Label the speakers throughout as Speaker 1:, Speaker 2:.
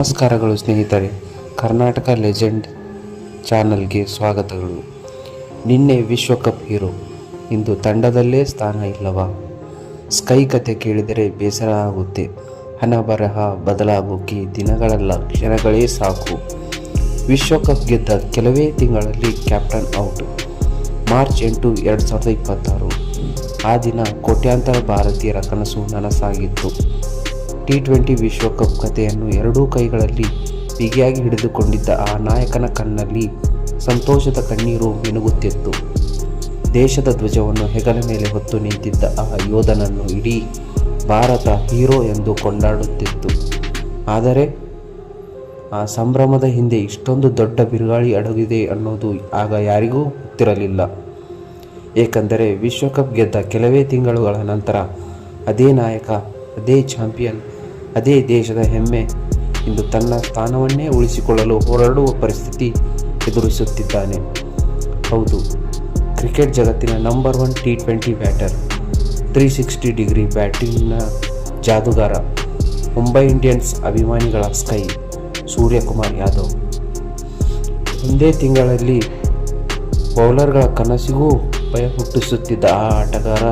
Speaker 1: ನಮಸ್ಕಾರಗಳು ಸ್ನೇಹಿತರೆ, ಕರ್ನಾಟಕ ಲೆಜೆಂಡ್ ಚಾನಲ್ಗೆ ಸ್ವಾಗತಗಳು. ನಿನ್ನೆ ವಿಶ್ವಕಪ್ ಹೀರೋ, ಇಂದು ತಂಡದಲ್ಲೇ ಸ್ಥಾನ ಇಲ್ಲವಾ? ಸ್ಕೈ ಕತೆ ಕೇಳಿದರೆ ಬೇಸರ ಆಗುತ್ತೆ. ಹಣ ಬರಹ ಬದಲಾಗೋಕೆ ದಿನಗಳಲ್ಲ, ಕ್ಷಣಗಳೇ ಸಾಕು. ವಿಶ್ವಕಪ್ ಗೆದ್ದ ಕೆಲವೇ ತಿಂಗಳಲ್ಲಿ ಕ್ಯಾಪ್ಟನ್ ಔಟ್. ಮಾರ್ಚ್ 8, 2026 ಆ ದಿನ ಕೋಟ್ಯಾಂತರ ಭಾರತೀಯರ ಕನಸು ನನಸಾಗಿತ್ತು. T20 ವಿಶ್ವಕಪ್ ಕಥೆಯನ್ನು ಎರಡೂ ಕೈಗಳಲ್ಲಿ ಬಿಗಿಯಾಗಿ ಹಿಡಿದುಕೊಂಡಿದ್ದ ಆ ನಾಯಕನ ಕಣ್ಣಲ್ಲಿ ಸಂತೋಷದ ಕಣ್ಣೀರು ಮಿನುಗುತ್ತಿತ್ತು. ದೇಶದ ಧ್ವಜವನ್ನು ಹೆಗಲ ಮೇಲೆ ಹೊತ್ತು ನಿಂತಿದ್ದ ಆ ಯೋಧನನ್ನು ಇಡೀ ಭಾರತ ಹೀರೋ ಎಂದು ಕೊಂಡಾಡುತ್ತಿತ್ತು. ಆದರೆ ಆ ಸಂಭ್ರಮದ ಹಿಂದೆ ಇಷ್ಟೊಂದು ದೊಡ್ಡ ಬಿರುಗಾಳಿ ಅಡಗಿದೆ ಅನ್ನೋದು ಆಗ ಯಾರಿಗೂ ಗೊತ್ತಿರಲಿಲ್ಲ. ಏಕೆಂದರೆ ವಿಶ್ವಕಪ್ ಗೆದ್ದ ಕೆಲವೇ ತಿಂಗಳುಗಳ ನಂತರ ಅದೇ ನಾಯಕ, ಅದೇ ಚಾಂಪಿಯನ್, ಅದೇ ದೇಶದ ಹೆಮ್ಮೆ ಇಂದು ತನ್ನ ಸ್ಥಾನವನ್ನೇ ಉಳಿಸಿಕೊಳ್ಳಲು ಹೋರಾಡುವ ಪರಿಸ್ಥಿತಿ ಎದುರಿಸುತ್ತಿದ್ದಾನೆ. ಹೌದು, ಕ್ರಿಕೆಟ್ ಜಗತ್ತಿನ ನಂಬರ್ 1 T20 ಬ್ಯಾಟರ್, 360 ಡಿಗ್ರಿ ಬ್ಯಾಟಿಂಗ್ನ ಜಾದೂಗಾರ, ಮುಂಬೈ ಇಂಡಿಯನ್ಸ್ ಅಭಿಮಾನಿಗಳ ಸ್ಕೈ ಸೂರ್ಯಕುಮಾರ್ ಯಾದವ್. ಒಂದೇ ತಿಂಗಳಲ್ಲಿ ಬೌಲರ್ಗಳ ಕನಸಿಗೂ ಭಯ ಹುಟ್ಟಿಸುತ್ತಿದ್ದ ಆ ಆಟಗಾರ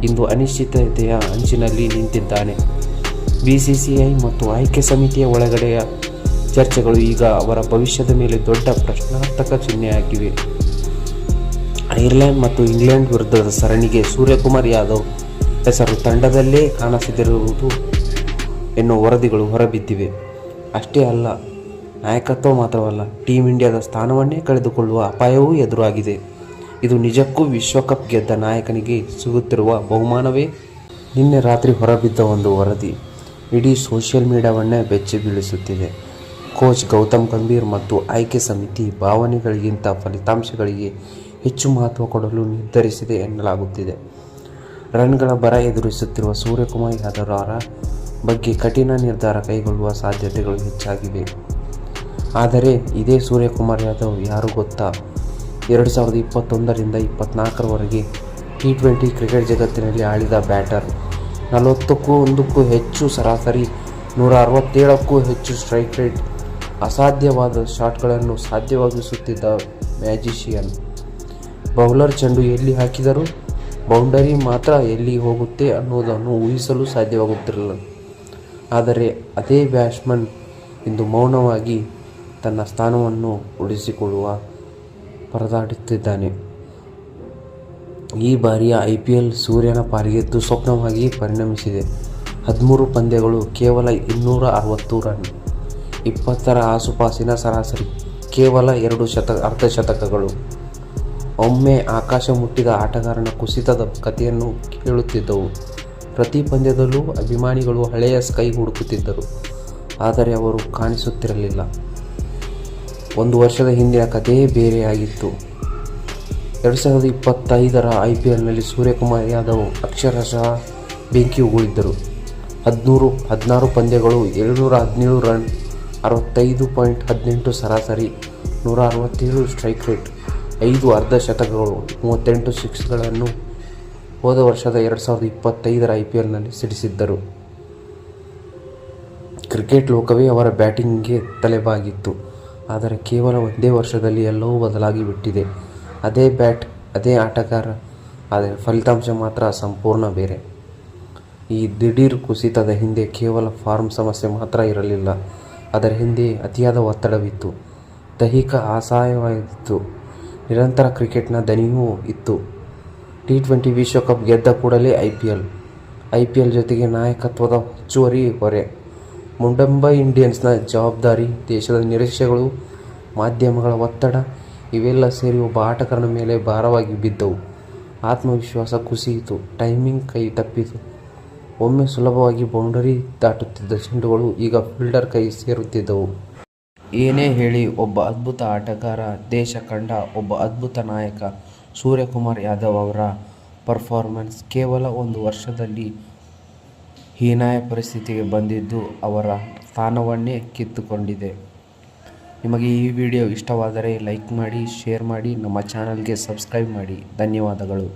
Speaker 1: ಇಂದು ಅನಿಶ್ಚಿತತೆಯ ಅಂಚಿನಲ್ಲಿ ನಿಂತಿದ್ದಾನೆ. BCCI ಮತ್ತು ಆಯ್ಕೆ ಸಮಿತಿಯ ಒಳಗಡೆಯ ಚರ್ಚೆಗಳು ಈಗ ಅವರ ಭವಿಷ್ಯದ ಮೇಲೆ ದೊಡ್ಡ ಪ್ರಶ್ನಾರ್ಥಕ ಚಿಹ್ನೆಯಾಗಿವೆ. ಐರ್ಲೆಂಡ್ ಮತ್ತು ಇಂಗ್ಲೆಂಡ್ ವಿರುದ್ಧದ ಸರಣಿಗೆ ಸೂರ್ಯಕುಮಾರ್ ಯಾದವ್ ಹೆಸರು ತಂಡದಲ್ಲೇ ಕಾಣಿಸದಿರುವುದು ಎನ್ನುವ ವರದಿಗಳು ಹೊರಬಿದ್ದಿವೆ. ಅಷ್ಟೇ ಅಲ್ಲ, ನಾಯಕತ್ವ ಮಾತ್ರವಲ್ಲ, ಟೀಮ್ ಇಂಡಿಯಾದ ಸ್ಥಾನವನ್ನೇ ಕಳೆದುಕೊಳ್ಳುವ ಅಪಾಯವೂ ಎದುರಾಗಿದೆ. ಇದು ನಿಜಕ್ಕೂ ವಿಶ್ವಕಪ್ ಗೆದ್ದ ನಾಯಕನಿಗೆ ಸಿಗುತ್ತಿರುವ ಬಹುಮಾನವೇ? ನಿನ್ನೆ ರಾತ್ರಿ ಹೊರಬಿದ್ದ ಒಂದು ವರದಿ ಇಡೀ ಸೋಷಿಯಲ್ ಮೀಡಿಯಾವನ್ನೇ ಬೆಚ್ಚಿ ಬೀಳಿಸುತ್ತಿದೆ. ಕೋಚ್ ಗೌತಮ್ ಗಂಭೀರ್ ಮತ್ತು ಆಯ್ಕೆ ಸಮಿತಿ ಭಾವನೆಗಳಿಗಿಂತ ಫಲಿತಾಂಶಗಳಿಗೆ ಹೆಚ್ಚು ಮಹತ್ವ ಕೊಡಲು ನಿರ್ಧರಿಸಿದೆ ಎನ್ನಲಾಗುತ್ತಿದೆ. ರನ್ಗಳ ಬರ ಎದುರಿಸುತ್ತಿರುವ ಸೂರ್ಯಕುಮಾರ್ ಯಾದವ್ ಅವರ ಬಗ್ಗೆ ಕಠಿಣ ನಿರ್ಧಾರ ಕೈಗೊಳ್ಳುವ ಸಾಧ್ಯತೆಗಳು ಹೆಚ್ಚಾಗಿವೆ. ಆದರೆ ಇದೇ ಸೂರ್ಯಕುಮಾರ್ ಯಾದವ್ ಯಾರು ಗೊತ್ತಾ? 2021ರಿಂದ 2024 T20 ಕ್ರಿಕೆಟ್ ಜಗತ್ತಿನಲ್ಲಿ ಆಳಿದ ಬ್ಯಾಟರ್. 41ಕ್ಕೂ ಹೆಚ್ಚು ಸರಾಸರಿ, 167ಕ್ಕೂ ಹೆಚ್ಚು ಸ್ಟ್ರೈಕ್ ರೇಟ್, ಅಸಾಧ್ಯವಾದ ಶಾಟ್ಗಳನ್ನು ಸಾಧ್ಯವಾಗಿಸುತ್ತಿದ್ದ ಮ್ಯಾಜಿಷಿಯನ್. ಬೌಲರ್ ಚೆಂಡು ಎಲ್ಲಿ ಹಾಕಿದರೂ ಬೌಂಡರಿ ಮಾತ್ರ ಎಲ್ಲಿ ಹೋಗುತ್ತೆ ಅನ್ನೋದನ್ನು ಊಹಿಸಲು ಸಾಧ್ಯವಾಗುತ್ತಿರಲಿಲ್ಲ. ಆದರೆ ಅದೇ ಬ್ಯಾಟ್ಸ್ಮನ್ ಇಂದು ಮೌನವಾಗಿ ತನ್ನ ಸ್ಥಾನವನ್ನು ಉಳಿಸಿಕೊಳ್ಳುವ ಪರದಾಡುತ್ತಿದ್ದಾನೆ. ಈ ಬಾರಿಯ IPL ಸೂರ್ಯನ ಪಾಲಿಗೆ ದುಸ್ವಪ್ನವಾಗಿ ಪರಿಣಮಿಸಿದೆ. 13 ಪಂದ್ಯಗಳು, ಕೇವಲ 260 ರನ್, 20ರ ಆಸುಪಾಸಿನ ಸರಾಸರಿ, ಕೇವಲ 2 ಅರ್ಧಶತಕಗಳು. ಒಮ್ಮೆ ಆಕಾಶ ಮುಟ್ಟಿದ ಆಟಗಾರನ ಕುಸಿತದ ಕಥೆಯನ್ನು ಕೇಳುತ್ತಿದ್ದವು. ಪ್ರತಿ ಪಂದ್ಯದಲ್ಲೂ ಅಭಿಮಾನಿಗಳು ಹಳೆಯ ಸ್ಕೈ ಹುಡುಕುತ್ತಿದ್ದರು, ಆದರೆ ಅವರು ಕಾಣಿಸುತ್ತಿರಲಿಲ್ಲ. ಒಂದು ವರ್ಷದ ಹಿಂದಿನ ಕಥೆಯೇ ಬೇರೆಯಾಗಿತ್ತು. 2025ರ IPLನಲ್ಲಿ ಸೂರ್ಯಕುಮಾರ್ ಯಾದವ್ ಅಕ್ಷರಶಃ ಬೆಂಕಿ ಉಗುಳಿದ್ದರು. 16 ಪಂದ್ಯಗಳು, 717 ರನ್, 65.18 ಸರಾಸರಿ, 167 ಸ್ಟ್ರೈಕ್ ರೇಟ್, 5 ಅರ್ಧಶತಕಗಳು, 38 ಸಿಕ್ಸ್ಗಳನ್ನು ಹೋದ ವರ್ಷದ 2025ರ IPLನಲ್ಲಿ ಸಿಡಿಸಿದ್ದರು. ಕ್ರಿಕೆಟ್ ಲೋಕವೇ ಅವರ ಬ್ಯಾಟಿಂಗ್ಗೆ ತಲೆಬಾಗಿತ್ತು. ಆದರೆ ಕೇವಲ ಒಂದೇ ವರ್ಷದಲ್ಲಿ ಎಲ್ಲವೂ ಬದಲಾಗಿ ಬಿಟ್ಟಿದೆ. ಅದೇ ಬ್ಯಾಟ್, ಅದೇ ಆಟಗಾರ, ಆದರೆ ಫಲಿತಾಂಶ ಮಾತ್ರ ಸಂಪೂರ್ಣ ಬೇರೆ. ಈ ದಿಢೀರ್ ಕುಸಿತದ ಹಿಂದೆ ಕೇವಲ ಫಾರ್ಮ್ ಸಮಸ್ಯೆ ಮಾತ್ರ ಇರಲಿಲ್ಲ. ಅದರ ಹಿಂದೆ ಅತಿಯಾದ ಒತ್ತಡವಿತ್ತು, ದೈಹಿಕ ಅಸಹಾಯವಿತ್ತು, ನಿರಂತರ ಕ್ರಿಕೆಟ್ನ ದನಿಯೂ ಇತ್ತು. T20 ವಿಶ್ವಕಪ್ ಗೆದ್ದ ಕೂಡಲೇ IPL ಜೊತೆಗೆ ನಾಯಕತ್ವದ ಹೆಚ್ಚುವರಿ ಹೊರೆ, ಮುಂಬೈ ಇಂಡಿಯನ್ಸ್ನ ಜವಾಬ್ದಾರಿ, ದೇಶದ ನಿರೀಕ್ಷೆಗಳು, ಮಾಧ್ಯಮಗಳ ಒತ್ತಡ ಇವೆಲ್ಲ ಸೇರಿ ಒಬ್ಬ ಆಟಗಾರನ ಮೇಲೆ ಭಾರವಾಗಿ ಬಿದ್ದವು. ಆತ್ಮವಿಶ್ವಾಸ ಕುಸಿಯಿತು, ಟೈಮಿಂಗ್ ಕೈ ತಪ್ಪಿತು. ಒಮ್ಮೆ ಸುಲಭವಾಗಿ ಬೌಂಡರಿ ದಾಟುತ್ತಿದ್ದ ಚೆಂಡುಗಳು ಈಗ ಫೀಲ್ಡರ್ ಕೈ ಸೇರುತ್ತಿದ್ದವು. ಏನೇ ಹೇಳಿ, ಒಬ್ಬ ಅದ್ಭುತ ಆಟಗಾರ, ದೇಶ ಕಂಡ ಒಬ್ಬ ಅದ್ಭುತ ನಾಯಕ ಸೂರ್ಯಕುಮಾರ್ ಯಾದವ್ ಅವರ ಪರ್ಫಾರ್ಮೆನ್ಸ್ ಕೇವಲ ಒಂದು ವರ್ಷದಲ್ಲಿ ಹೀನಾಯ ಪರಿಸ್ಥಿತಿಗೆ ಬಂದಿದ್ದು ಅವರ ಸ್ಥಾನವನ್ನೇ ಕಿತ್ತುಕೊಂಡಿದೆ. ನಿಮಗೆ ಈ ವಿಡಿಯೋ ಇಷ್ಟವಾದರೆ ಲೈಕ್ ಮಾಡಿ, ಶೇರ್ ಮಾಡಿ, ನಮ್ಮ ಚಾನಲ್ಗೆ ಸಬ್ಸ್ಕ್ರೈಬ್ ಮಾಡಿ. ಧನ್ಯವಾದಗಳು.